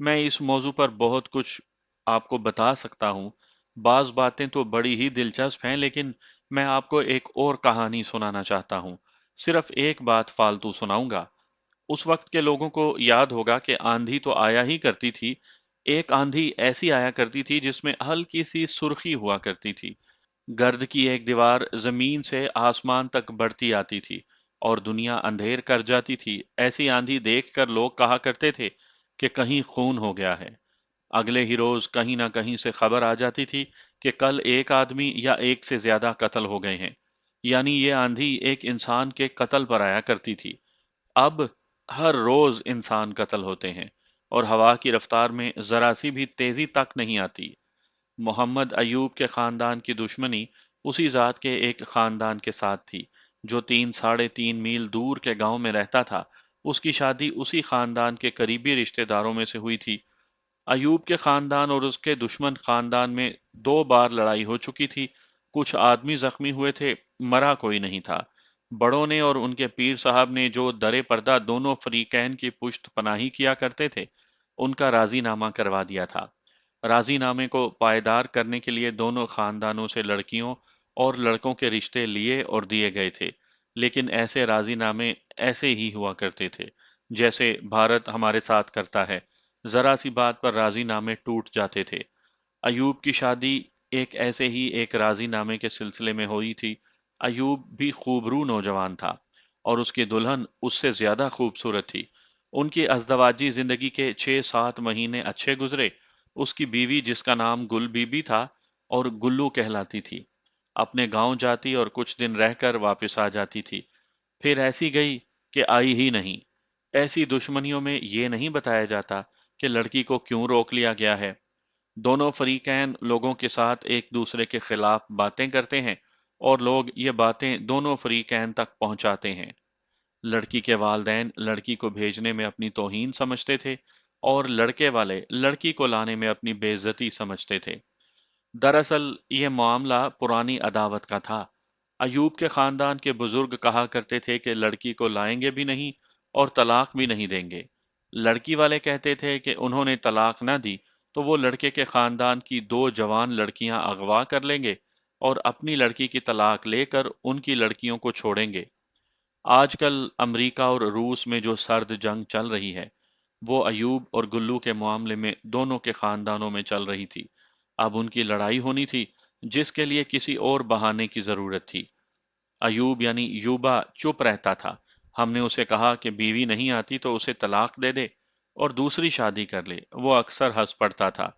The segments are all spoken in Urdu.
میں اس موضوع پر بہت کچھ آپ کو بتا سکتا ہوں۔ بعض باتیں تو بڑی ہی دلچسپ ہیں، لیکن میں آپ کو ایک اور کہانی سنانا چاہتا ہوں۔ صرف ایک بات فالتو سناؤں گا۔ اس وقت کے لوگوں کو یاد ہوگا کہ آندھی تو آیا ہی کرتی تھی۔ ایک آندھی ایسی آیا کرتی تھی جس میں ہلکی سی سرخی ہوا کرتی تھی۔ گرد کی ایک دیوار زمین سے آسمان تک بڑھتی آتی تھی اور دنیا اندھیر کر جاتی تھی۔ ایسی آندھی دیکھ کر لوگ کہا کرتے تھے کہ کہیں خون ہو گیا ہے۔ اگلے ہی روز کہیں نہ کہیں سے خبر آ جاتی تھی کہ کل ایک آدمی یا ایک سے زیادہ قتل ہو گئے ہیں۔ یعنی یہ آندھی ایک انسان کے قتل پر آیا کرتی تھی۔ اب ہر روز انسان قتل ہوتے ہیں اور ہوا کی رفتار میں ذرا سی بھی تیزی تک نہیں آتی۔ محمد ایوب کے خاندان کی دشمنی اسی ذات کے ایک خاندان کے ساتھ تھی جو 3.5 میل دور کے گاؤں میں رہتا تھا۔ اس کی شادی اسی خاندان کے قریبی رشتہ داروں میں سے ہوئی تھی۔ ایوب کے خاندان اور اس کے دشمن خاندان میں 2 بار لڑائی ہو چکی تھی۔ کچھ آدمی زخمی ہوئے تھے، مرا کوئی نہیں تھا۔ بڑوں نے اور ان کے پیر صاحب نے جو درے پردہ دونوں فریقین کی پشت پناہی کیا کرتے تھے، ان کا راضی نامہ کروا دیا تھا۔ راضی نامے کو پائیدار کرنے کے لیے دونوں خاندانوں سے لڑکیوں اور لڑکوں کے رشتے لیے اور دیے گئے تھے، لیکن ایسے راضی نامے ایسے ہی ہوا کرتے تھے جیسے بھارت ہمارے ساتھ کرتا ہے۔ ذرا سی بات پر راضی نامے ٹوٹ جاتے تھے۔ ایوب کی شادی ایک ایسے ہی ایک راضی نامے کے سلسلے میں ہوئی تھی۔ ایوب بھی خوبرو نوجوان تھا اور اس کی دلہن اس سے زیادہ خوبصورت تھی۔ ان کی ازدواجی زندگی کے 6-7 مہینے اچھے گزرے۔ اس کی بیوی جس کا نام گل بی بی تھا اور گلو کہلاتی تھی، اپنے گاؤں جاتی اور کچھ دن رہ کر واپس آ جاتی تھی، پھر ایسی گئی کہ آئی ہی نہیں۔ ایسی دشمنیوں میں یہ نہیں بتایا جاتا کہ لڑکی کو کیوں روک لیا گیا ہے۔ دونوں فریقین لوگوں کے ساتھ ایک دوسرے کے خلاف باتیں کرتے ہیں اور لوگ یہ باتیں دونوں فریقین تک پہنچاتے ہیں۔ لڑکی کے والدین لڑکی کو بھیجنے میں اپنی توہین سمجھتے تھے اور لڑکے والے لڑکی کو لانے میں اپنی بے عزتی سمجھتے تھے۔ دراصل یہ معاملہ پرانی عداوت کا تھا۔ ایوب کے خاندان کے بزرگ کہا کرتے تھے کہ لڑکی کو لائیں گے بھی نہیں اور طلاق بھی نہیں دیں گے۔ لڑکی والے کہتے تھے کہ انہوں نے طلاق نہ دی تو وہ لڑکے کے خاندان کی 2 جوان لڑکیاں اغوا کر لیں گے اور اپنی لڑکی کی طلاق لے کر ان کی لڑکیوں کو چھوڑیں گے۔ آج کل امریکہ اور روس میں جو سرد جنگ چل رہی ہے، وہ ایوب اور گلو کے معاملے میں دونوں کے خاندانوں میں چل رہی تھی۔ اب ان کی لڑائی ہونی تھی جس کے لیے کسی اور بہانے کی ضرورت تھی۔ ایوب یعنی یوبا چپ رہتا تھا۔ ہم نے اسے کہا کہ بیوی نہیں آتی تو اسے طلاق دے دے اور دوسری شادی کر لے۔ وہ اکثر ہنس پڑتا تھا۔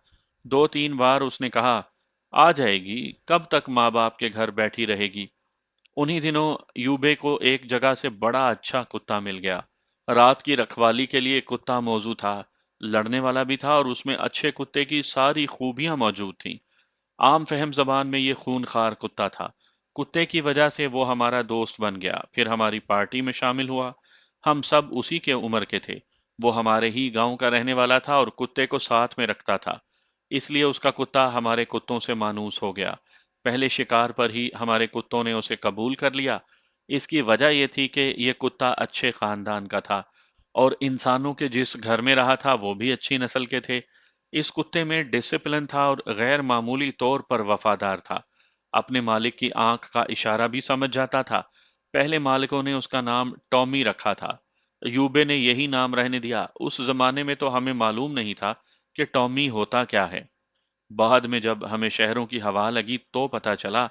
2-3 بار اس نے کہا، آ جائے گی، کب تک ماں باپ کے گھر بیٹھی رہے گی۔ انہی دنوں یوبے کو ایک جگہ سے بڑا اچھا کتا مل گیا۔ رات کی رکھوالی کے لیے کتا موزوں تھا، لڑنے والا بھی تھا اور اس میں اچھے کتے کی ساری خوبیاں موجود تھیں۔ عام فہم زبان میں یہ خونخوار کتا تھا۔ کتے کی وجہ سے وہ ہمارا دوست بن گیا، پھر ہماری پارٹی میں شامل ہوا۔ ہم سب اسی کے عمر کے تھے۔ وہ ہمارے ہی گاؤں کا رہنے والا تھا اور کتے کو ساتھ میں رکھتا تھا، اس لیے اس کا کتا ہمارے کتوں سے مانوس ہو گیا۔ پہلے شکار پر ہی ہمارے کتوں نے اسے قبول کر لیا۔ اس کی وجہ یہ تھی کہ یہ کتا اچھے خاندان کا تھا اور انسانوں کے جس گھر میں رہا تھا وہ بھی اچھی نسل کے تھے۔ اس کتے میں ڈسپلن تھا اور غیر معمولی طور پر وفادار تھا۔ اپنے مالک کی آنکھ کا اشارہ بھی سمجھ جاتا تھا۔ پہلے مالکوں نے اس کا نام ٹامی رکھا تھا۔ یوبے نے یہی نام رہنے دیا۔ اس زمانے میں تو ہمیں معلوم نہیں تھا کہ ٹامی ہوتا کیا ہے۔ بعد میں جب ہمیں شہروں کی ہوا لگی تو پتہ چلا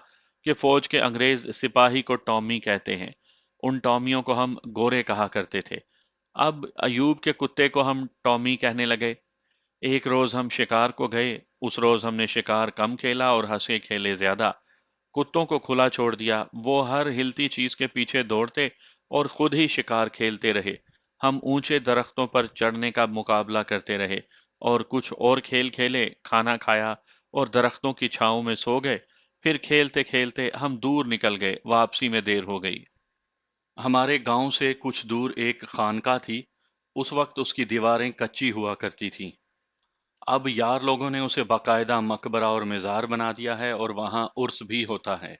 کہ فوج کے انگریز سپاہی کو ٹامی کہتے ہیں۔ ان ٹامیوں کو ہم گورے کہا کرتے تھے۔ اب ایوب کے کتے کو ہم ٹامی کہنے لگے۔ ایک روز ہم شکار کو گئے۔ اس روز ہم نے شکار کم کھیلا اور ہنسے کھیلے زیادہ۔ کتوں کو کھلا چھوڑ دیا، وہ ہر ہلتی چیز کے پیچھے دوڑتے اور خود ہی شکار کھیلتے رہے۔ ہم اونچے درختوں پر چڑھنے کا مقابلہ کرتے رہے اور کچھ اور کھیل کھیلے، کھانا کھایا اور درختوں کی چھاؤں میں سو گئے۔ پھر کھیلتے کھیلتے ہم دور نکل گئے، واپسی میں دیر ہو گئی۔ ہمارے گاؤں سے کچھ دور ایک خانقاہ تھی۔ اس وقت اس کی دیواریں کچی ہوا کرتی تھیں۔ اب یار لوگوں نے اسے باقاعدہ مقبرہ اور مزار بنا دیا ہے اور وہاں عرس بھی ہوتا ہے۔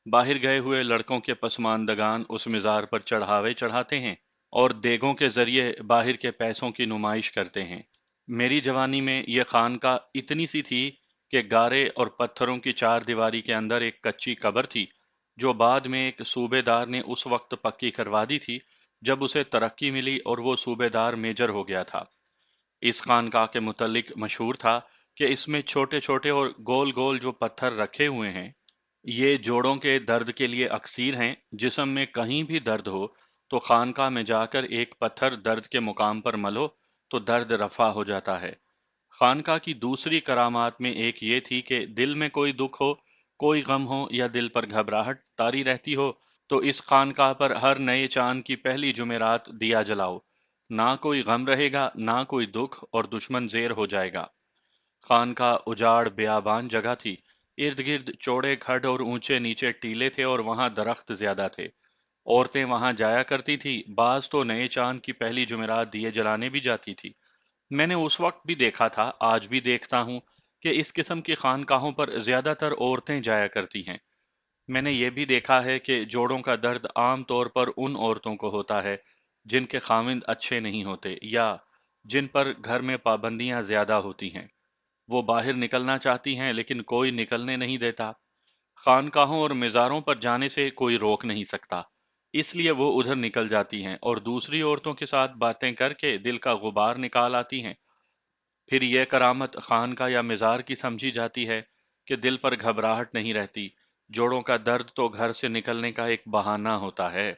باہر گئے ہوئے لڑکوں کے پسماندگان اس مزار پر چڑھاوے چڑھاتے ہیں اور دیگوں کے ذریعے باہر کے پیسوں کی نمائش کرتے ہیں۔ میری جوانی میں یہ خانقاہ اتنی سی تھی کہ گارے اور پتھروں کی چار دیواری کے اندر ایک کچی قبر تھی، جو بعد میں ایک صوبے دار نے اس وقت پکی کروا دی تھی جب اسے ترقی ملی اور وہ صوبے دار میجر ہو گیا تھا۔ اس خانقاہ کے متعلق مشہور تھا کہ اس میں چھوٹے چھوٹے اور گول گول جو پتھر رکھے ہوئے ہیں، یہ جوڑوں کے درد کے لیے اکسیر ہیں۔ جسم میں کہیں بھی درد ہو تو خانقاہ میں جا کر ایک پتھر درد کے مقام پر ملو تو درد رفع ہو جاتا ہے۔ خانقاہ کی دوسری کرامات میں ایک یہ تھی کہ دل میں کوئی دکھ ہو، کوئی غم ہو یا دل پر گھبراہٹ طاری رہتی ہو تو اس خانقاہ پر ہر نئے چاند کی پہلی جمعرات دیا جلاؤ، نہ کوئی غم رہے گا نہ کوئی دکھ، اور دشمن زیر ہو جائے گا۔ خانقاہ اجاڑ بیابان جگہ تھی، ارد گرد چوڑے کھڈ اور اونچے نیچے ٹیلے تھے اور وہاں درخت زیادہ تھے۔ عورتیں وہاں جایا کرتی تھی، بعض تو نئے چاند کی پہلی جمعرات دیے جلانے بھی جاتی تھی۔ میں نے اس وقت بھی دیکھا تھا، آج بھی دیکھتا ہوں، کہ اس قسم کی خانقاہوں پر زیادہ تر عورتیں جایا کرتی ہیں۔ میں نے یہ بھی دیکھا ہے کہ جوڑوں کا درد عام طور پر ان عورتوں کو ہوتا ہے جن کے خاوند اچھے نہیں ہوتے یا جن پر گھر میں پابندیاں زیادہ ہوتی ہیں۔ وہ باہر نکلنا چاہتی ہیں لیکن کوئی نکلنے نہیں دیتا۔ خانقاہوں اور مزاروں پر جانے سے کوئی روک نہیں سکتا، اس لیے وہ ادھر نکل جاتی ہیں اور دوسری عورتوں کے ساتھ باتیں کر کے دل کا غبار نکال آتی ہیں۔ پھر یہ کرامت خانقاہ یا مزار کی سمجھی جاتی ہے کہ دل پر گھبراہٹ نہیں رہتی، جوڑوں کا درد تو گھر سے نکلنے کا ایک بہانہ ہوتا ہے۔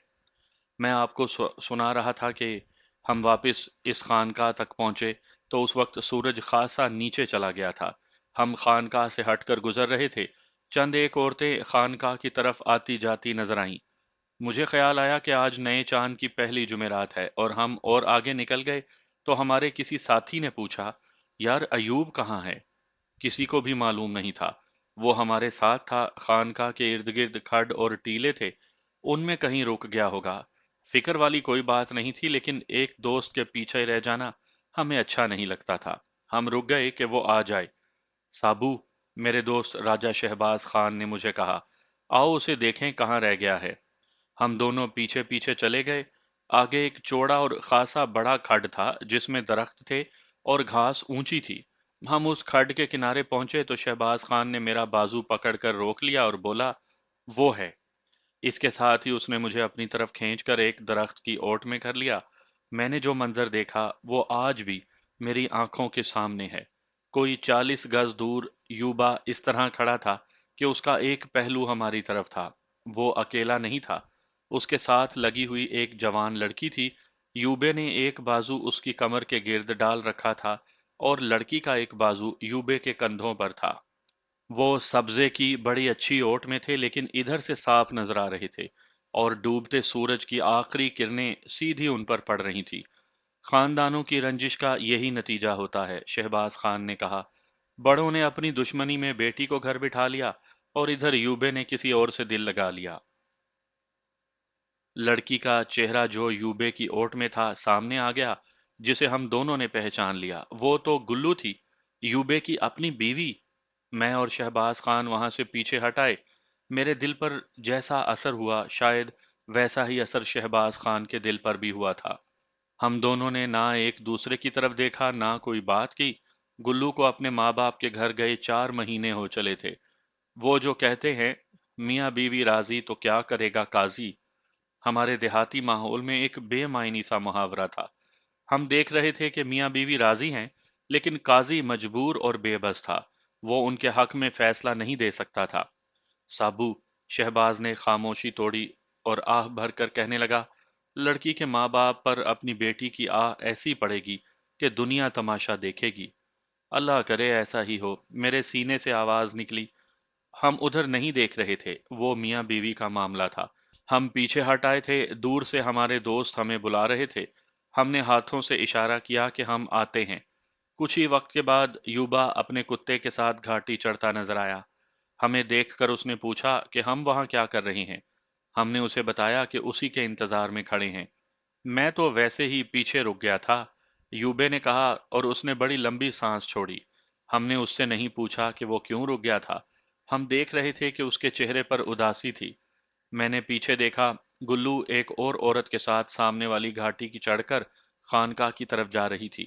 میں آپ کو سنا رہا تھا کہ ہم واپس اس خانقاہ تک پہنچے تو اس وقت سورج خاصا نیچے چلا گیا تھا۔ ہم خانقاہ سے ہٹ کر گزر رہے تھے، چند ایک عورتیں خانقاہ کی طرف آتی جاتی نظر آئیں۔ مجھے خیال آیا کہ آج نئے چاند کی پہلی جمعرات ہے، اور ہم اور آگے نکل گئے تو ہمارے کسی ساتھی نے پوچھا، یار ایوب کہاں ہے؟ کسی کو بھی معلوم نہیں تھا۔ وہ ہمارے ساتھ تھا، خانقاہ کے ارد گرد کھڈ اور ٹیلے تھے، ان میں کہیں رک گیا ہوگا۔ فکر والی کوئی بات نہیں تھی، لیکن ایک دوست کے پیچھے رہ جانا ہمیں اچھا نہیں لگتا تھا۔ ہم رک گئے کہ وہ آ جائے۔ سابو، میرے دوست راجہ شہباز خان نے مجھے کہا، آؤ اسے دیکھیں کہاں رہ گیا ہے۔ ہم دونوں پیچھے پیچھے چلے گئے۔ آگے ایک چوڑا اور خاصا بڑا کھڈ تھا جس میں درخت تھے اور گھاس اونچی تھی۔ ہم اس کھڈ کے کنارے پہنچے تو شہباز خان نے میرا بازو پکڑ کر روک لیا اور بولا، وہ ہے۔ اس کے ساتھ ہی اس نے مجھے اپنی طرف کھینچ کر ایک درخت کی اوٹ میں کر لیا۔ میں نے جو منظر دیکھا وہ آج بھی میری آنکھوں کے سامنے ہے۔ کوئی 40 گز دور یوبا اس طرح کھڑا تھا کہ اس کا ایک پہلو ہماری طرف تھا۔ وہ اکیلا نہیں تھا، اس کے ساتھ لگی ہوئی ایک جوان لڑکی تھی۔ یوبے نے ایک بازو اس کی کمر کے گرد ڈال رکھا تھا اور لڑکی کا ایک بازو یوبے کے کندھوں پر تھا۔ وہ سبزے کی بڑی اچھی اوٹ میں تھے لیکن ادھر سے صاف نظر آ رہے تھے اور ڈوبتے سورج کی آخری کرنیں سیدھی ان پر پڑ رہی تھی۔ خاندانوں کی رنجش کا یہی نتیجہ ہوتا ہے، شہباز خان نے کہا۔ بڑوں نے اپنی دشمنی میں بیٹی کو گھر بٹھا لیا اور ادھر یوبے نے کسی اور سے دل لگا لیا۔ لڑکی کا چہرہ جو یوبے کی اوٹ میں تھا سامنے آ گیا، جسے ہم دونوں نے پہچان لیا۔ وہ تو گلو تھی، یوبے کی اپنی بیوی۔ میں اور شہباز خان وہاں سے پیچھے ہٹائے۔ میرے دل پر جیسا اثر ہوا شاید ویسا ہی اثر شہباز خان کے دل پر بھی ہوا تھا۔ ہم دونوں نے نہ ایک دوسرے کی طرف دیکھا نہ کوئی بات کی۔ گلو کو اپنے ماں باپ کے گھر گئے 4 مہینے ہو چلے تھے۔ وہ جو کہتے ہیں، میاں بیوی راضی تو کیا کرے گا قاضی، ہمارے دیہاتی ماحول میں ایک بے معنی سا محاورہ تھا۔ ہم دیکھ رہے تھے کہ میاں بیوی راضی ہیں، لیکن قاضی مجبور اور بے بس تھا، وہ ان کے حق میں فیصلہ نہیں دے سکتا تھا۔ سابو، شہباز نے خاموشی توڑی اور آہ بھر کر کہنے لگا، لڑکی کے ماں باپ پر اپنی بیٹی کی آہ ایسی پڑے گی کہ دنیا تماشا دیکھے گی۔ اللہ کرے ایسا ہی ہو، میرے سینے سے آواز نکلی۔ ہم ادھر نہیں دیکھ رہے تھے، وہ میاں بیوی کا معاملہ تھا۔ ہم پیچھے ہٹ آئے تھے، دور سے ہمارے دوست ہمیں بلا رہے تھے۔ ہم نے ہاتھوں سے اشارہ کیا کہ ہم آتے ہیں۔ کچھ ہی وقت کے بعد یوبا اپنے کتے کے ساتھ گھاٹی چڑھتا نظر آیا۔ ہمیں دیکھ کر اس نے پوچھا کہ ہم وہاں کیا کر رہے ہیں۔ ہم نے اسے بتایا کہ اسی کے انتظار میں کھڑے ہیں۔ میں تو ویسے ہی پیچھے رک گیا تھا، یوبے نے کہا، اور اس نے بڑی لمبی سانس چھوڑی۔ ہم نے اس سے نہیں پوچھا کہ وہ کیوں رک گیا تھا، ہم دیکھ رہے تھے کہ اس کے چہرے پر اداسی تھی۔ میں نے پیچھے دیکھا، گلو ایک اور عورت کے ساتھ سامنے والی گھاٹی کی چڑھ کر خانقاہ کی طرف جا رہی تھی۔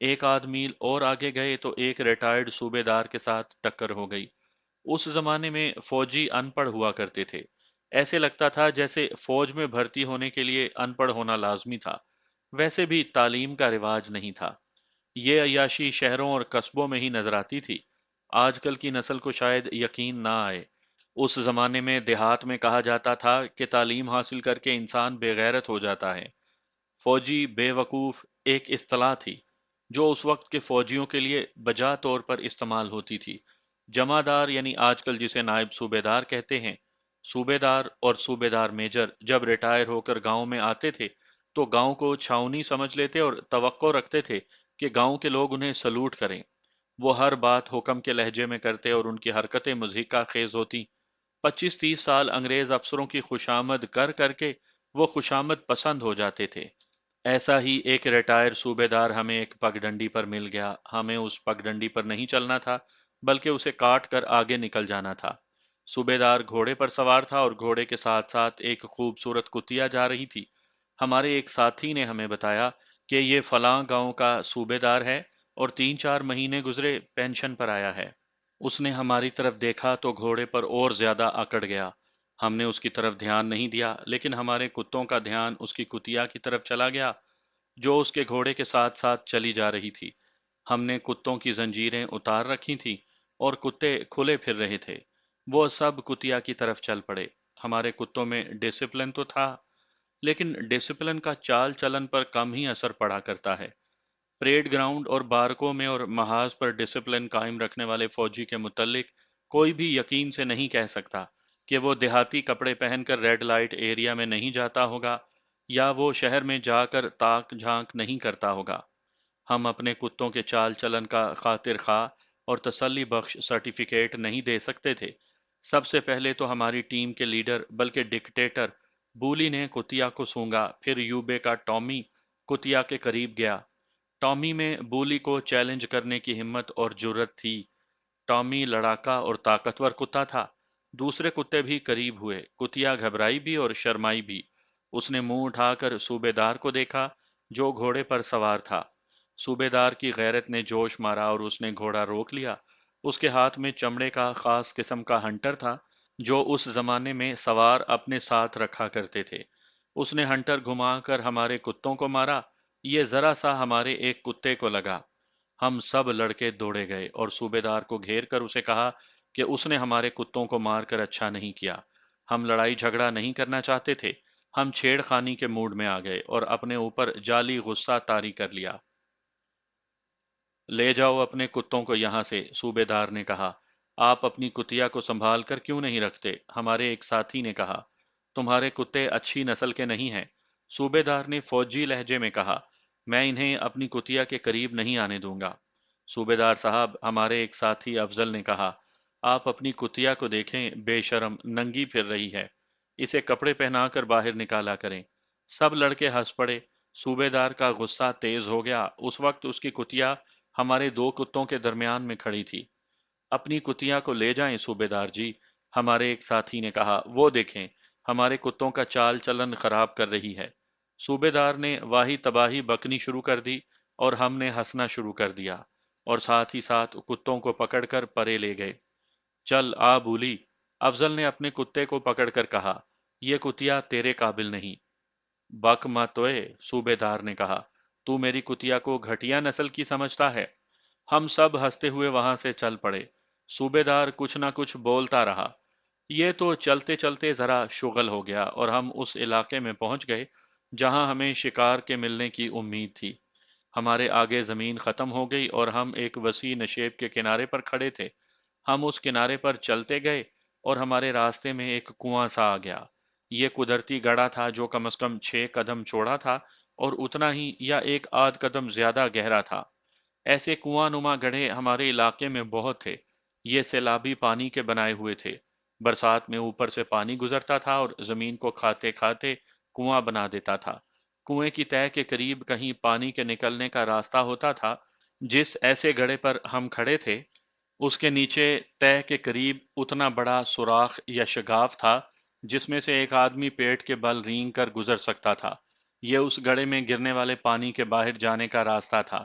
ایک آدھ میل اور آگے گئے تو ایک ریٹائرڈ صوبیدار کے ساتھ ٹکر ہو گئی۔ اس زمانے میں فوجی ان پڑھ ہوا کرتے تھے۔ ایسے لگتا تھا جیسے فوج میں بھرتی ہونے کے لیے ان پڑھ ہونا لازمی تھا۔ ویسے بھی تعلیم کا رواج نہیں تھا۔ یہ عیاشی شہروں اور قصبوں میں ہی نظر آتی تھی۔ آج کل کی نسل کو شاید یقین نہ آئے۔ اس زمانے میں دیہات میں کہا جاتا تھا کہ تعلیم حاصل کر کے انسان بے غیرت ہو جاتا ہے۔ فوجی بے وقوف ایک اصطلاح تھی جو اس وقت کے فوجیوں کے لیے بجا طور پر استعمال ہوتی تھی۔ جمعدار یعنی آج کل جسے نائب صوبے دار کہتے ہیں، صوبے دار اور صوبے دار میجر جب ریٹائر ہو کر گاؤں میں آتے تھے تو گاؤں کو چھاونی سمجھ لیتے اور توقع رکھتے تھے کہ گاؤں کے لوگ انہیں سلوٹ کریں۔ وہ ہر بات حکم کے لہجے میں کرتے اور ان کی حرکتیں مضحکہ خیز ہوتی۔ 25-30 سال انگریز افسروں کی خوشامد کر کر کے وہ خوشامد پسند ہو جاتے تھے۔ ایسا ہی ایک ریٹائر صوبے دار ہمیں ایک پگڈنڈی پر مل گیا۔ ہمیں اس پگڈنڈی پر نہیں چلنا تھا بلکہ اسے کاٹ کر آگے نکل جانا تھا۔ صوبے دار گھوڑے پر سوار تھا اور گھوڑے کے ساتھ ساتھ ایک خوبصورت کتیا جا رہی تھی۔ ہمارے ایک ساتھی نے ہمیں بتایا کہ یہ فلاں گاؤں کا صوبے دار ہے اور 3-4 مہینے گزرے پینشن پر آیا ہے۔ اس نے ہماری طرف دیکھا تو گھوڑے پر اور زیادہ اکڑ گیا۔ ہم نے اس کی طرف دھیان نہیں دیا لیکن ہمارے کتوں کا دھیان اس کی کتیا کی طرف چلا گیا جو اس کے گھوڑے کے ساتھ ساتھ چلی جا رہی تھی۔ ہم نے کتوں کی زنجیریں اتار رکھی تھیں اور کتے کھلے پھر رہے تھے۔ وہ سب کتیا کی طرف چل پڑے۔ ہمارے کتوں میں ڈسپلن تو تھا لیکن ڈسپلن کا چال چلن پر کم ہی اثر پڑا کرتا ہے۔ پریڈ گراؤنڈ اور بارکوں میں اور محاذ پر ڈسپلن قائم رکھنے والے فوجی کے متعلق کوئی بھی یقین سے نہیں کہہ سکتا کہ وہ دیہاتی کپڑے پہن کر ریڈ لائٹ ایریا میں نہیں جاتا ہوگا یا وہ شہر میں جا کر تاک جھانک نہیں کرتا ہوگا۔ ہم اپنے کتوں کے چال چلن کا خاطر خواہ اور تسلی بخش سرٹیفکیٹ نہیں دے سکتے تھے۔ سب سے پہلے تو ہماری ٹیم کے لیڈر بلکہ ڈکٹیٹر بولی نے کتیا کو سونگا، پھر یوبے کا ٹامی کتیا کے قریب گیا۔ ٹامی میں بولی کو چیلنج کرنے کی ہمت اور جرت تھی۔ ٹامی لڑاکا اور طاقتور کتا تھا۔ دوسرے کتے بھی قریب ہوئے۔ کتیا گھبرائی بھی اور شرمائی بھی۔ اس نے منہ اٹھا کر صوبے دار کو دیکھا جو گھوڑے پر سوار تھا۔ صوبے دار کی غیرت نے جوش مارا اور اس نے گھوڑا روک لیا۔ اس کے ہاتھ میں چمڑے کا خاص قسم کا ہنٹر تھا جو اس زمانے میں سوار اپنے ساتھ رکھا کرتے تھے۔ اس نے ہنٹر گھما کر ہمارے کتوں کو مارا۔ یہ ذرا سا ہمارے ایک کتے کو لگا۔ ہم سب لڑکے دوڑے گئے اور صوبے دار کو گھیر کر اسے کہا کہ اس نے ہمارے کتوں کو مار کر اچھا نہیں کیا۔ ہم لڑائی جھگڑا نہیں کرنا چاہتے تھے۔ ہم چھیڑ خانی کے موڈ میں آ گئے اور اپنے اوپر جعلی غصہ طاری کر لیا۔ لے جاؤ اپنے کتوں کو یہاں سے، صوبے دار نے کہا۔ آپ اپنی کتیا کو سنبھال کر کیوں نہیں رکھتے؟ ہمارے ایک ساتھی نے کہا۔ تمہارے کتے اچھی نسل کے نہیں ہیں، صوبے دار نے فوجی لہجے میں کہا۔ میں انہیں اپنی کتیا کے قریب نہیں آنے دوں گا۔ صوبے دار صاحب، ہمارے ایک ساتھی افضل نے کہا، آپ اپنی کتیا کو دیکھیں، بے شرم ننگی پھر رہی ہے۔ اسے کپڑے پہنا کر باہر نکالا کریں۔ سب لڑکے ہنس پڑے۔ صوبے دار کا غصہ تیز ہو گیا۔ اس وقت اس کی کتیا ہمارے دو کتوں کے درمیان میں کھڑی تھی۔ اپنی کتیا کو لے جائیں صوبے دار جی، ہمارے ایک ساتھی نے کہا۔ وہ دیکھیں، ہمارے کتوں کا چال چلن خراب کر رہی ہے۔ صوبے دار نے واہی تباہی بکنی شروع کر دی اور ہم نے ہنسنا شروع کر دیا اور ساتھ ہی ساتھ کتوں کو پکڑ کر پرے لے گئے۔ چل آ بولی، افضل نے اپنے کتے کو پکڑ کر کہا، یہ کتیا تیرے قابل نہیں۔ بک مت اوئے، صوبے دار نے کہا، تو میری کتیا کو گھٹیا نسل کی سمجھتا ہے؟ ہم سب ہنستے ہوئے وہاں سے چل پڑے۔ صوبے دار کچھ نہ کچھ بولتا رہا۔ یہ تو چلتے چلتے ذرا شغل ہو گیا اور ہم اس علاقے میں پہنچ گئے جہاں ہمیں شکار کے ملنے کی امید تھی۔ ہمارے آگے زمین ختم ہو گئی اور ہم ایک وسیع نشیب کے کنارے پر کھڑے تھے۔ ہم اس کنارے پر چلتے گئے اور ہمارے راستے میں ایک کنواں سا آ گیا۔ یہ قدرتی گڑھا تھا جو کم از کم 6 قدم چوڑا تھا اور اتنا ہی یا ایک آدھ قدم زیادہ گہرا تھا۔ ایسے کنواں نما گڑھے ہمارے علاقے میں بہت تھے۔ یہ سیلابی پانی کے بنائے ہوئے تھے۔ برسات میں اوپر سے پانی گزرتا تھا اور زمین کو کھاتے کھاتے کنواں بنا دیتا تھا۔ کنویں کی تہہ کے قریب کہیں پانی کے نکلنے کا راستہ ہوتا تھا۔ جس ایسے گڑھے پر ہم کھڑے تھے اس کے نیچے تہہ کے قریب اتنا بڑا سوراخ یا شگاف تھا جس میں سے ایک آدمی پیٹ کے بل رینگ کر گزر سکتا تھا۔ یہ اس گڑھے میں گرنے والے پانی کے باہر جانے کا راستہ تھا۔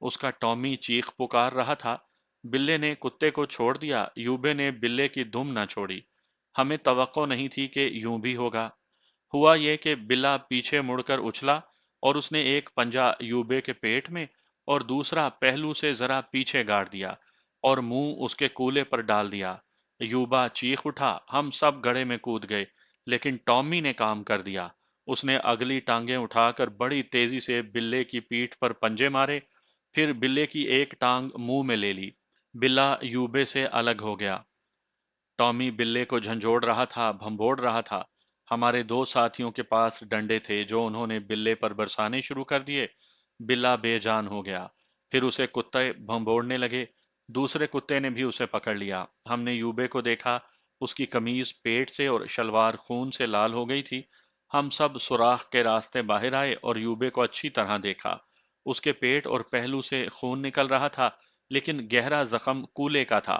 اس کا ٹامی چیخ پکار رہا تھا۔ بلے نے کتے کو چھوڑ دیا، یوبے نے بلے کی دم نہ چھوڑی۔ ہمیں توقع نہیں تھی کہ یوں بھی ہوگا۔ ہوا یہ کہ بلا پیچھے مڑ کر اچھلا اور اس نے ایک پنجہ یوبے کے پیٹ میں اور دوسرا پہلو سے ذرا پیچھے گاڑ دیا اور منہ اس کے کولے پر ڈال دیا۔ یوبا چیخ اٹھا، ہم سب گڑھے میں کود گئے، لیکن ٹامی نے کام کر دیا۔ اس نے اگلی ٹانگیں اٹھا کر بڑی تیزی سے بلے کی پیٹھ پر پنجے مارے، پھر بلے کی ایک ٹانگ منہ میں لے لی۔ بلا یوبے سے الگ ہو گیا۔ ٹامی بلے کو جھنجھوڑ رہا تھا، بھنبوڑ رہا تھا۔ ہمارے دو ساتھیوں کے پاس ڈنڈے تھے جو انہوں نے بلے پر برسانے شروع کر دیے۔ بلا بے جان ہو گیا۔ پھر اسے کتے بھنبوڑنے لگے۔ دوسرے کتے نے بھی اسے پکڑ لیا۔ ہم نے یوبے کو دیکھا، اس کی قمیض پیٹ سے اور شلوار خون سے لال ہو گئی تھی۔ ہم سب سوراخ کے راستے باہر آئے اور یوبے کو اچھی طرح دیکھا۔ اس کے پیٹ اور پہلو سے خون نکل رہا تھا، لیکن گہرا زخم کولے کا تھا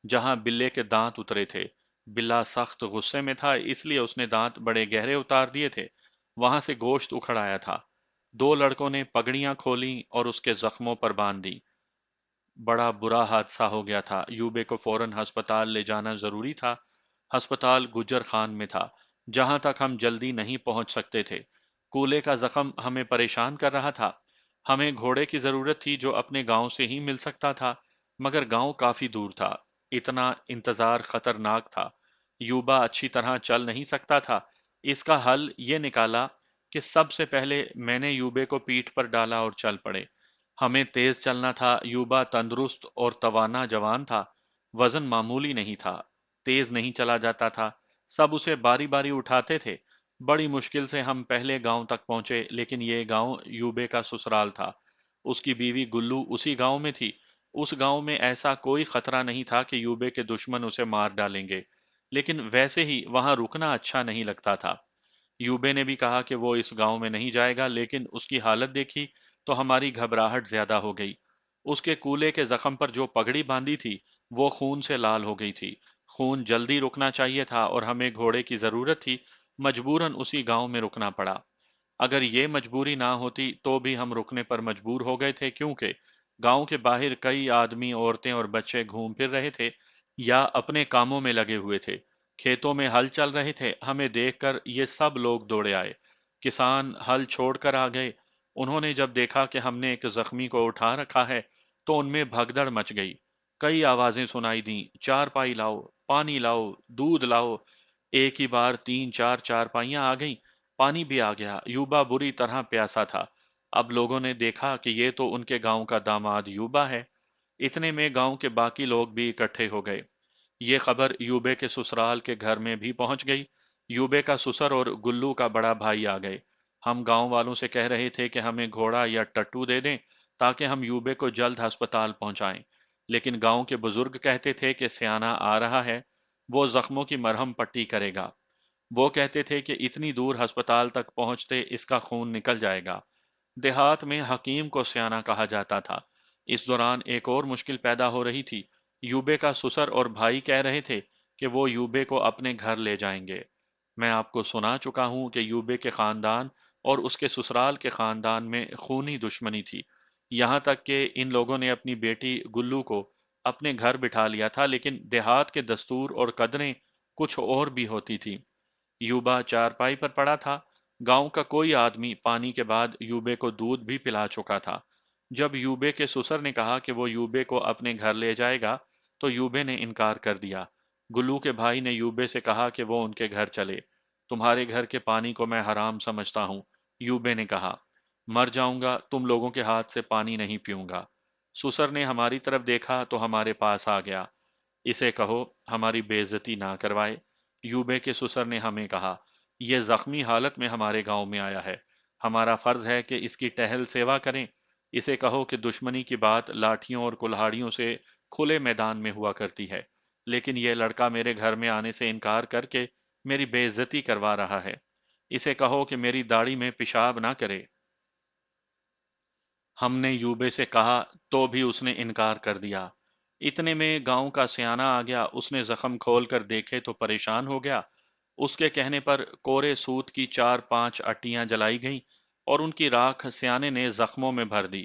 جہاں بلے کے دانت اترے تھے۔ بلا سخت غصے میں تھا، اس لیے اس نے دانت بڑے گہرے اتار دیے تھے۔ وہاں سے گوشت اکھڑ آیا تھا۔ دو لڑکوں نے پگڑیاں کھولیں اور اس کے زخموں پر باندھ دی۔ بڑا برا حادثہ ہو گیا تھا۔ یوبے کو فوراً ہسپتال لے جانا ضروری تھا۔ ہسپتال گجر خان میں تھا، جہاں تک ہم جلدی نہیں پہنچ سکتے تھے۔ کولے کا زخم ہمیں پریشان کر رہا تھا۔ ہمیں گھوڑے کی ضرورت تھی جو اپنے گاؤں سے ہی مل سکتا تھا، مگر گاؤں کافی دور تھا۔ اتنا انتظار خطرناک تھا۔ یوبا اچھی طرح چل نہیں سکتا تھا۔ اس کا حل یہ نکالا کہ سب سے پہلے میں نے یوبے کو پیٹھ پر ڈالا اور چل پڑے۔ ہمیں تیز چلنا تھا۔ یوبا تندرست اور توانا جوان تھا، وزن معمولی نہیں تھا، تیز نہیں چلا جاتا تھا۔ سب اسے باری باری اٹھاتے تھے۔ بڑی مشکل سے ہم پہلے گاؤں تک پہنچے، لیکن یہ گاؤں یوبے کا سسرال تھا۔ اس کی بیوی گلو اسی گاؤں میں تھی۔ اس گاؤں میں ایسا کوئی خطرہ نہیں تھا کہ یوبے کے دشمن اسے مار ڈالیں گے، لیکن ویسے ہی وہاں رکنا اچھا نہیں لگتا تھا۔ یوبے نے بھی کہا کہ وہ اس گاؤں میں نہیں جائے گا، لیکن اس کی حالت دیکھی تو ہماری گھبراہٹ زیادہ ہو گئی۔ اس کے کولے کے زخم پر جو پگڑی باندھی تھی وہ خون سے لال ہو گئی تھی۔ خون جلدی رکنا چاہیے تھا اور ہمیں گھوڑے کی ضرورت تھی۔ مجبوراً اسی گاؤں میں رکنا پڑا۔ اگر یہ مجبوری نہ ہوتی تو بھی ہم رکنے پر مجبور ہو گئے تھے، کیونکہ گاؤں کے باہر کئی آدمی، عورتیں اور بچے گھوم پھر رہے تھے یا اپنے کاموں میں لگے ہوئے تھے۔ کھیتوں میں ہل چل رہے تھے۔ ہمیں دیکھ کر یہ سب لوگ دوڑے آئے۔ کسان ہل چھوڑ کر آ گئے۔ انہوں نے جب دیکھا کہ ہم نے ایک زخمی کو اٹھا رکھا ہے تو ان میں بھگدڑ مچ گئی۔ کئی آوازیں سنائی دیں، چارپائی لاؤ، پانی لاؤ، دودھ لاؤ۔ ایک ہی بار تین چار چارپائیاں آ گئیں، پانی بھی آ گیا۔ یوبا بری طرح پیاسا تھا۔ اب لوگوں نے دیکھا کہ یہ تو ان کے گاؤں کا داماد یوبا ہے۔ اتنے میں گاؤں کے باقی لوگ بھی اکٹھے ہو گئے۔ یہ خبر یوبے کے سسرال کے گھر میں بھی پہنچ گئی۔ یوبے کا سسر اور گلو کا بڑا بھائی آ گئے۔ ہم گاؤں والوں سے کہہ رہے تھے کہ ہمیں گھوڑا یا ٹٹو دے دیں تاکہ ہم یوبے کو جلد ہسپتال پہنچائیں، لیکن گاؤں کے بزرگ کہتے تھے کہ سیانہ آ رہا ہے، وہ زخموں کی مرہم پٹی کرے گا۔ وہ کہتے تھے کہ اتنی دور ہسپتال تک پہنچتے اس کا خون نکل جائے گا۔ دیہات میں حکیم کو سیانہ کہا جاتا تھا۔ اس دوران ایک اور مشکل پیدا ہو رہی تھی۔ یوبے کا سسر اور بھائی کہہ رہے تھے کہ وہ یوبے کو اپنے گھر لے جائیں گے۔ میں آپ کو سنا چکا ہوں کہ یوبے کے خاندان اور اس کے سسرال کے خاندان میں خونی دشمنی تھی، یہاں تک کہ ان لوگوں نے اپنی بیٹی گلو کو اپنے گھر بٹھا لیا تھا، لیکن دیہات کے دستور اور قدریں کچھ اور بھی ہوتی تھی۔ یوبا چارپائی پر پڑا تھا۔ گاؤں کا کوئی آدمی پانی کے بعد یوبے کو دودھ بھی پلا چکا تھا۔ جب یوبے کے سسر نے کہا کہ وہ یوبے کو اپنے گھر لے جائے گا تو یوبے نے انکار کر دیا۔ گلو کے بھائی نے یوبے سے کہا کہ وہ ان کے گھر چلے۔ تمہارے گھر کے پانی کو میں حرام سمجھتا ہوں، یوبے نے کہا۔ مر جاؤں گا، تم لوگوں کے ہاتھ سے پانی نہیں پیوں گا۔ سسر نے ہماری طرف دیکھا تو ہمارے پاس آ گیا۔ اسے کہو ہماری بے عزتی نہ کروائے۔ یوبے کے سسر نے ہمیں کہا، یہ زخمی حالت میں ہمارے گاؤں میں آیا ہے، ہمارا فرض ہے کہ اس کی ٹہل سیوا کریں۔ اسے کہو کہ دشمنی کی بات لاٹھیوں اور کلہاڑیوں سے کھلے میدان میں ہوا کرتی ہے، لیکن یہ لڑکا میرے گھر میں آنے سے انکار کر کے میری بے عزتی کروا رہا ہے۔ اسے کہو کہ میری داڑھی میں پیشاب نہ کرے۔ ہم نے یوبے سے کہا تو بھی اس نے انکار کر دیا۔ اتنے میں گاؤں کا سیانہ آ گیا۔ اس نے زخم کھول کر دیکھے تو پریشان ہو گیا۔ اس کے کہنے پر کورے سوت کی چار پانچ اٹیاں جلائی گئیں اور ان کی راکھ سیانے نے زخموں میں بھر دی۔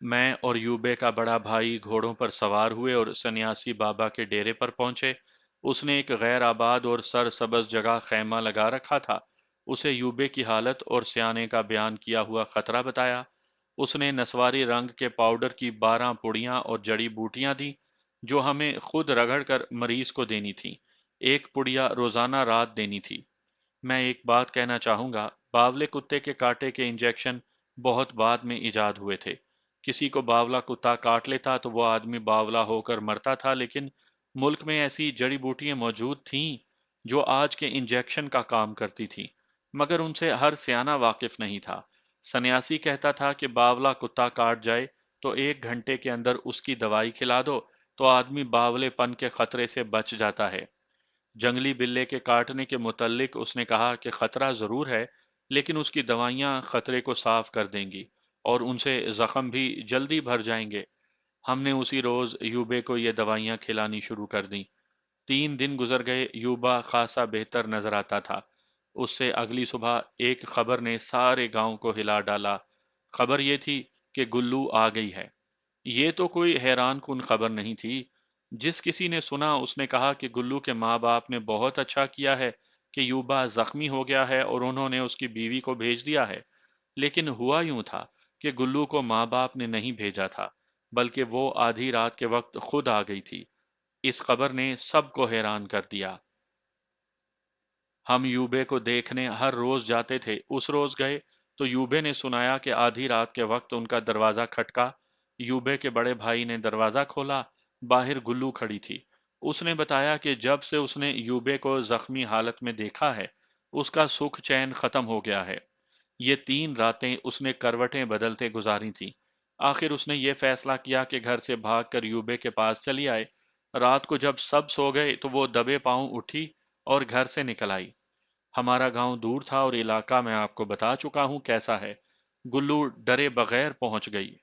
میں اور یوبے کا بڑا بھائی گھوڑوں پر سوار ہوئے اور سنیاسی بابا کے ڈیرے پر پہنچے۔ اس نے ایک غیر آباد اور سرسبز جگہ خیمہ لگا رکھا تھا۔ اسے یوبے کی حالت اور سیانے کا بیان کیا ہوا خطرہ بتایا۔ اس نے نسواری رنگ کے پاؤڈر کی 12 پڑیاں اور جڑی بوٹیاں دی جو ہمیں خود رگڑ کر مریض کو دینی تھی۔ ایک پڑیا روزانہ رات دینی تھی۔ میں ایک بات کہنا چاہوں گا، باولے کتے کے کاٹے کے انجیکشن بہت بعد میں ایجاد ہوئے تھے۔ کسی کو باولا کتا کاٹ لیتا تو وہ آدمی باولا ہو کر مرتا تھا، لیکن ملک میں ایسی جڑی بوٹیاں موجود تھیں جو آج کے انجیکشن کا کام کرتی تھیں، مگر ان سے ہر سیانہ واقف نہیں تھا۔ سنیاسی کہتا تھا کہ باولا کتا کاٹ جائے تو 1 گھنٹے کے اندر اس کی دوائی کھلا دو تو آدمی باولے پن کے خطرے سے بچ جاتا ہے۔ جنگلی بلے کے کاٹنے کے متعلق اس نے کہا کہ خطرہ ضرور ہے، لیکن اس کی دوائیاں خطرے کو صاف کر دیں گی اور ان سے زخم بھی جلدی بھر جائیں گے۔ ہم نے اسی روز یوبے کو یہ دوائیاں کھلانی شروع کر دیں۔ 3 دن گزر گئے، یوبا خاصا بہتر نظر آتا تھا۔ اس سے اگلی صبح ایک خبر نے سارے گاؤں کو ہلا ڈالا۔ خبر یہ تھی کہ گلو آ گئی ہے۔ یہ تو کوئی حیران کن خبر نہیں تھی۔ جس کسی نے سنا اس نے کہا کہ گلو کے ماں باپ نے بہت اچھا کیا ہے کہ یوبا زخمی ہو گیا ہے اور انہوں نے اس کی بیوی کو بھیج دیا ہے۔ لیکن ہوا یوں تھا کہ گلو کو ماں باپ نے نہیں بھیجا تھا، بلکہ وہ آدھی رات کے وقت خود آ گئی تھی۔ اس خبر نے سب کو حیران کر دیا۔ ہم یوبے کو دیکھنے ہر روز جاتے تھے۔ اس روز گئے تو یوبے نے سنایا کہ آدھی رات کے وقت ان کا دروازہ کھٹکا۔ یوبے کے بڑے بھائی نے دروازہ کھولا، باہر گلو کھڑی تھی۔ اس نے بتایا کہ جب سے اس نے یوبے کو زخمی حالت میں دیکھا ہے، اس کا سکھ چین ختم ہو گیا ہے۔ یہ 3 راتیں اس نے کروٹیں بدلتے گزاری تھیں۔ آخر اس نے یہ فیصلہ کیا کہ گھر سے بھاگ کر یوبے کے پاس چلی آئے۔ رات کو جب سب سو گئے تو وہ دبے پاؤں اٹھی اور گھر سے نکل آئی۔ ہمارا گاؤں دور تھا اور علاقہ میں آپ کو بتا چکا ہوں کیسا ہے۔ گلو ڈرے بغیر پہنچ گئی۔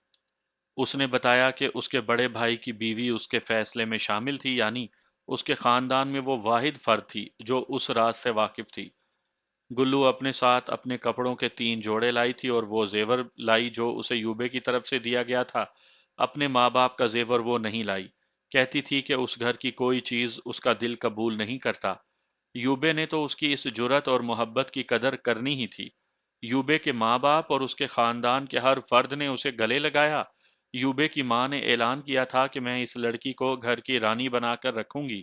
اس نے بتایا کہ اس کے بڑے بھائی کی بیوی اس کے فیصلے میں شامل تھی، یعنی اس کے خاندان میں وہ واحد فرد تھی جو اس راز سے واقف تھی۔ گلو اپنے ساتھ اپنے کپڑوں کے 3 جوڑے لائی تھی اور وہ زیور لائی جو اسے یوبے کی طرف سے دیا گیا تھا۔ اپنے ماں باپ کا زیور وہ نہیں لائی۔ کہتی تھی کہ اس گھر کی کوئی چیز اس کا دل قبول نہیں کرتا۔ یوبے نے تو اس کی اس جرت اور محبت کی قدر کرنی ہی تھی۔ یوبے کے ماں باپ اور اس کے خاندان کے ہر فرد نے اسے گلے لگایا۔ یوبے کی ماں نے اعلان کیا تھا کہ میں اس لڑکی کو گھر کی رانی بنا کر رکھوں گی۔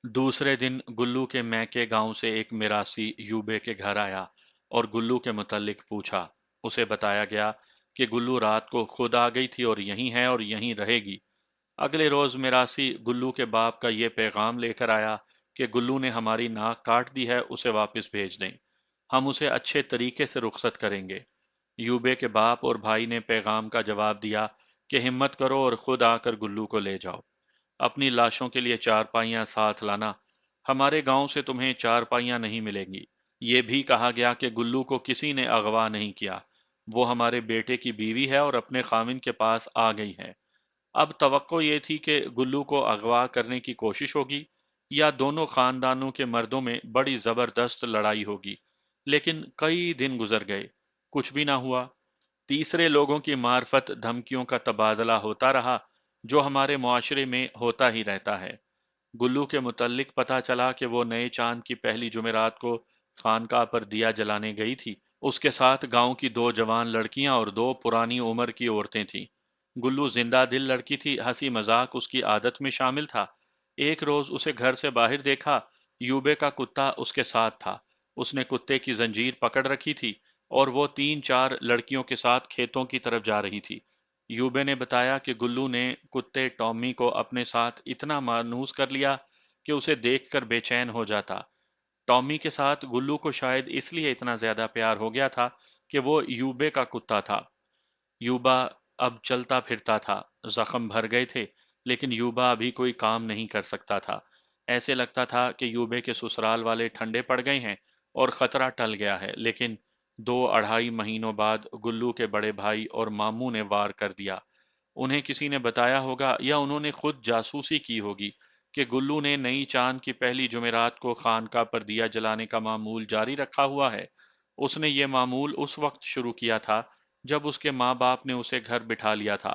دوسرے دن گلو کے میکے گاؤں سے ایک میراثی یوبے کے گھر آیا اور گلو کے متعلق پوچھا۔ اسے بتایا گیا کہ گلو رات کو خود آ گئی تھی اور یہیں ہے اور یہیں رہے گی۔ اگلے روز میراثی گلو کے باپ کا یہ پیغام لے کر آیا کہ گلو نے ہماری ناک کاٹ دی ہے، اسے واپس بھیج دیں۔ ہم اسے اچھے طریقے سے رخصت کریں گے۔ یوبے کے باپ اور بھائی نے پیغام کا جواب دیا کہ ہمت کرو اور خود آ کر گلو کو لے جاؤ۔ اپنی لاشوں کے لیے چارپائیاں ساتھ لانا۔ ہمارے گاؤں سے تمہیں چارپائیاں نہیں ملیں گی۔ یہ بھی کہا گیا کہ گلو کو کسی نے اغوا نہیں کیا۔ وہ ہمارے بیٹے کی بیوی ہے اور اپنے خاوند کے پاس آ گئی ہے۔ اب توقع یہ تھی کہ گلو کو اغوا کرنے کی کوشش ہوگی یا دونوں خاندانوں کے مردوں میں بڑی زبردست لڑائی ہوگی، لیکن کئی دن گزر گئے، کچھ بھی نہ ہوا۔ تیسرے لوگوں کی معرفت دھمکیوں کا تبادلہ ہوتا رہا جو ہمارے معاشرے میں ہوتا ہی رہتا ہے۔ گلو کے متعلق پتہ چلا کہ وہ نئے چاند کی پہلی جمعرات کو خانقاہ پر دیا جلانے گئی تھی۔ اس کے ساتھ گاؤں کی 2 جوان لڑکیاں اور 2 پرانی عمر کی عورتیں تھیں۔ گلو زندہ دل لڑکی تھی، ہنسی مذاق اس کی عادت میں شامل تھا۔ ایک روز اسے گھر سے باہر دیکھا، یوبے کا کتا اس کے ساتھ تھا۔ اس نے کتے کی زنجیر پکڑ رکھی تھی اور وہ 3 4 لڑکیوں کے ساتھ کھیتوں کی طرف جا رہی تھی۔ یوبے نے بتایا کہ گلو نے کتے ٹامی کو اپنے ساتھ اتنا مانوس کر لیا کہ اسے دیکھ کر بے چین ہو جاتا۔ ٹامی کے ساتھ گلو کو شاید اس لیے اتنا زیادہ پیار ہو گیا تھا کہ وہ یوبے کا کتا تھا۔ یوبا اب چلتا پھرتا تھا، زخم بھر گئے تھے، لیکن یوبا ابھی کوئی کام نہیں کر سکتا تھا۔ ایسے لگتا تھا کہ یوبے کے سسرال والے ٹھنڈے پڑ گئے ہیں اور خطرہ ٹل گیا ہے، لیکن 2 2.5 مہینوں بعد گلو کے بڑے بھائی اور ماموں نے وار کر دیا۔ انہیں کسی نے بتایا ہوگا یا انہوں نے خود جاسوسی کی ہوگی کہ گلو نے نئی چاند کی پہلی جمعرات کو خانقاہ پر دیا جلانے کا معمول جاری رکھا ہوا ہے۔ اس نے یہ معمول اس وقت شروع کیا تھا جب اس کے ماں باپ نے اسے گھر بٹھا لیا تھا۔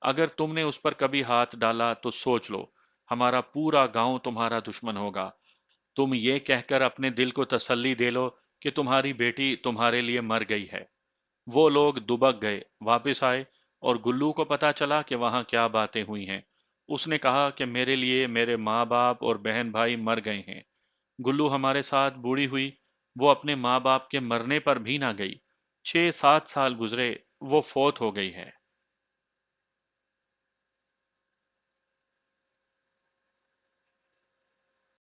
اگر تم نے اس پر کبھی ہاتھ ڈالا تو سوچ لو، ہمارا پورا گاؤں تمہارا دشمن ہوگا۔ تم یہ کہہ کر اپنے دل کو تسلی دے لو کہ تمہاری بیٹی تمہارے لیے مر گئی ہے۔ وہ لوگ دبک گئے، واپس آئے، اور گلو کو پتا چلا کہ وہاں کیا باتیں ہوئی ہیں۔ اس نے کہا کہ میرے لیے میرے ماں باپ اور بہن بھائی مر گئے ہیں۔ گلو ہمارے ساتھ بوڑھی ہوئی، وہ اپنے ماں باپ کے مرنے پر بھی نہ گئی۔ 6-7 سال گزرے، وہ فوت ہو گئی ہے۔